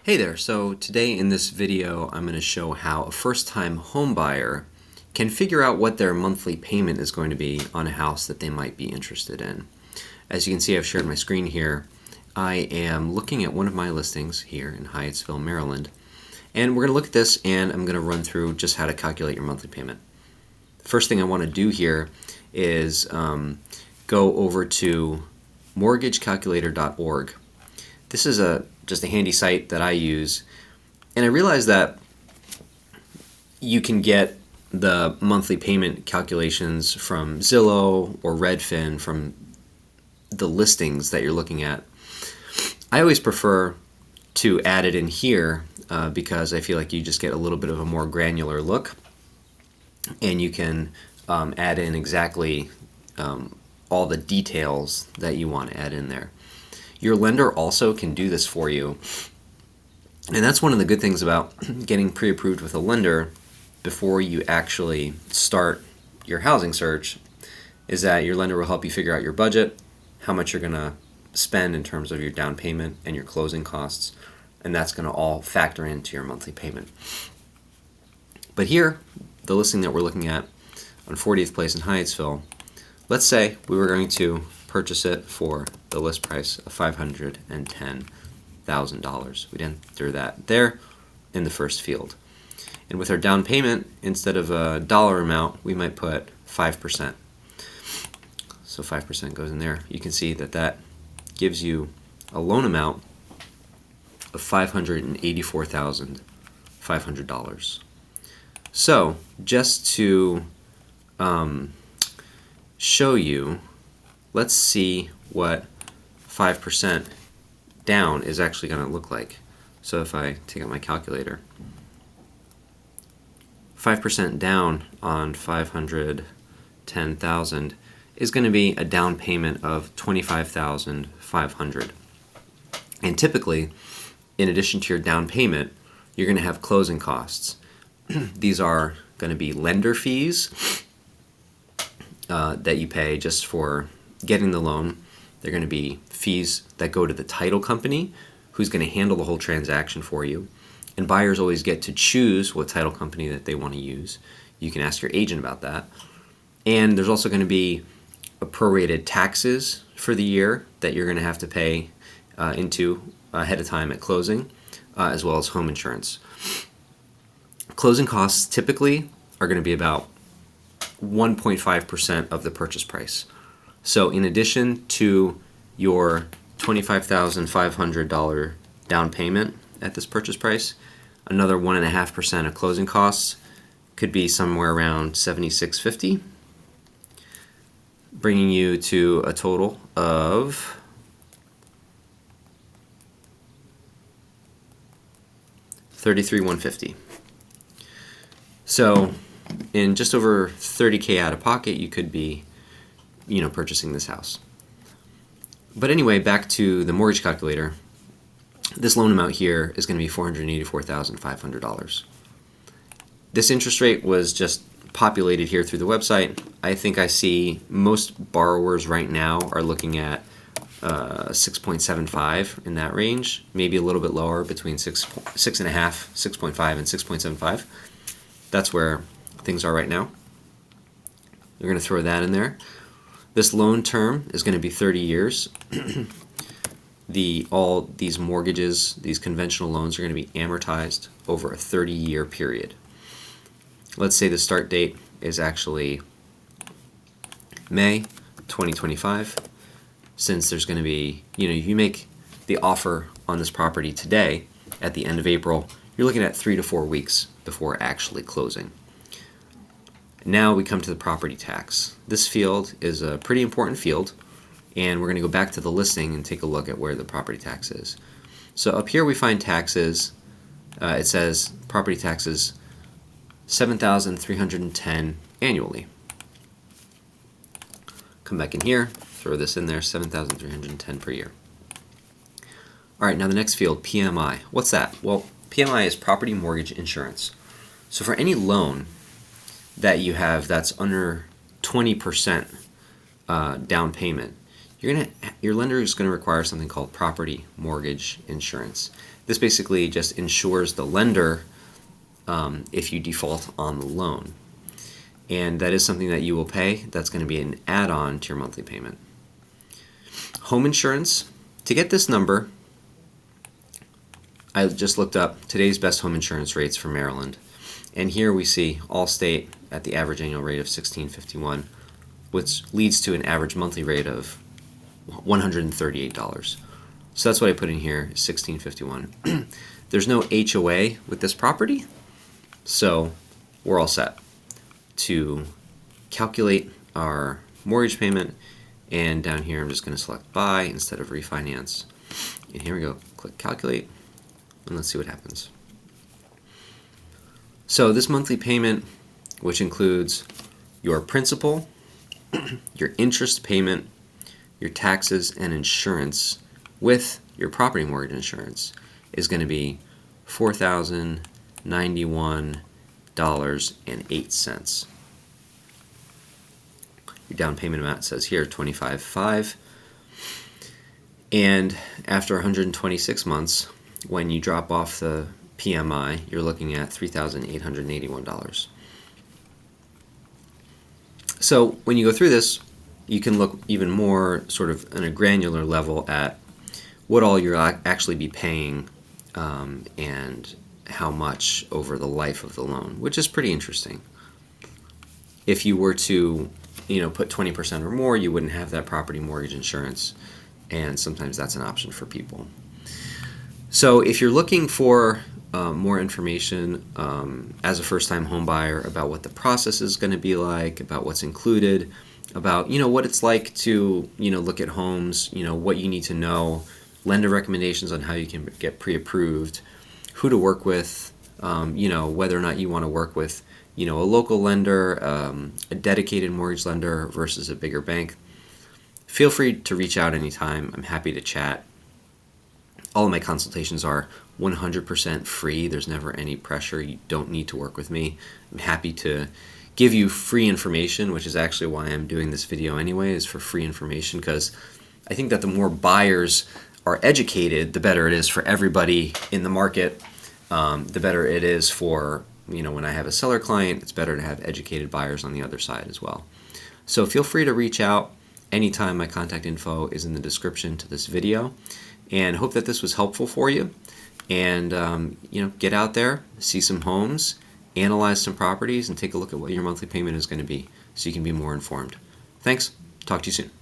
Hey there, so today in this video I'm going to show how a first-time home buyer can figure out what their monthly payment is going to be on a house that they might be interested in. As you can see, I've shared my screen here. I am looking at one of my listings here in Hyattsville, Maryland, and we're going to look at this and I'm going to run through just how to calculate your monthly payment. The first thing I want to do here is go over to mortgagecalculator.org. This is just a handy site that I use, and I realized that you can get the monthly payment calculations from Zillow or Redfin from the listings that you're looking at. I always prefer to add it in here because I feel like you just get a little bit of a more granular look, and you can add in exactly all the details that you want to add in there. Your lender also can do this for you, and that's one of the good things about getting pre-approved with a lender before you actually start your housing search, is that your lender will help you figure out your budget, how much you're going to spend in terms of your down payment and your closing costs, and that's going to all factor into your monthly payment. But here, the listing that we're looking at on 40th Place in Hyattsville, let's say we were going to purchase it for the list price of $510,000. We'd enter that there in the first field. And with our down payment, instead of a dollar amount, we might put 5%. So 5% goes in there. You can see that that gives you a loan amount of $584,500. So just to show you, let's see what 5% down is actually going to look like. So if I take out my calculator, 5% down on 510,000 is going to be a down payment of $25,500. And typically, in addition to your down payment, you're going to have closing costs. These are going to be lender fees that you pay just for getting the loan. They're going to be fees that go to the title company, who's going to handle the whole transaction for you. And buyers always get to choose what title company that they want to use. You can ask your agent about that. And there's also going to be a prorated taxes for the year that you're going to have to pay into ahead of time at closing, as well as home insurance. Closing costs typically are going to be about 1.5% of the purchase price. So in addition to your $25,500 down payment at this purchase price, another 1.5% of closing costs could be somewhere around $7,650, bringing you to a total of $33,150. So in just over $30K out of pocket, you could be purchasing this house. But anyway, back to the mortgage calculator. This loan amount here is going to be $484,500. This interest rate was just populated here through the website. I think I see most borrowers right now are looking at 6.75 in that range, maybe a little bit lower, between 6.5, and 6.75. That's where things are right now. We're going to throw that in there. This loan term is going to be 30 years. All these mortgages, these conventional loans, are going to be amortized over a 30-year period. Let's say the start date is actually May 2025. Since there's going to be, you make the offer on this property today at the end of April, you're looking at 3 to 4 weeks before actually closing. Now we come to the property tax. This field is a pretty important field, and we're going to go back to the listing and take a look at where the property tax is. So up here we find taxes. It says property taxes $7,310 annually. Come back in here, throw this in there, $7,310 per year. All right, now the next field, PMI. What's that? Well, PMI is property mortgage insurance. So for any loan that you have that's under 20% down payment, your lender is going to require something called property mortgage insurance. This basically just insures the lender if you default on the loan. And that is something that you will pay. That's going to be an add-on to your monthly payment. Home insurance. To get this number, I just looked up today's best home insurance rates for Maryland. And here we see Allstate at the average annual rate of $1,651, which leads to an average monthly rate of $138. So that's what I put in here, $1,651. There's no HOA with this property, so we're all set to calculate our mortgage payment. And down here I'm just going to select buy instead of refinance. And here we go, click calculate, and let's see what happens. So this monthly payment, which includes your principal, your interest payment, your taxes and insurance with your property mortgage insurance, is going to be $4,091.08. Your down payment amount says here $25,500, and after 126 months, when you drop off the PMI, you're looking at $3,881. So when you go through this, you can look even more sort of on a granular level at what all you'll actually be paying and how much over the life of the loan, which is pretty interesting. If you were to put 20% or more, you wouldn't have that property mortgage insurance, and sometimes that's an option for people. So if you're looking for more information as a first-time home buyer about what the process is going to be like, about what's included, about what it's like to look at homes, what you need to know, lender recommendations on how you can get pre-approved, who to work with, whether or not you want to work with a local lender, a dedicated mortgage lender versus a bigger bank, feel free to reach out anytime. I'm happy to chat. All of my consultations are 100% free. There's never any pressure. You don't need to work with me. I'm happy to give you free information, which is actually why I'm doing this video anyway, is for free information, because I think that the more buyers are educated, the better it is for everybody in the market. The better it is for, when I have a seller client, it's better to have educated buyers on the other side as well. So feel free to reach out anytime. My contact info is in the description to this video, and hope that this was helpful for you. And get out there, see some homes, analyze some properties, and take a look at what your monthly payment is going to be so you can be more informed. Thanks. Talk to you soon.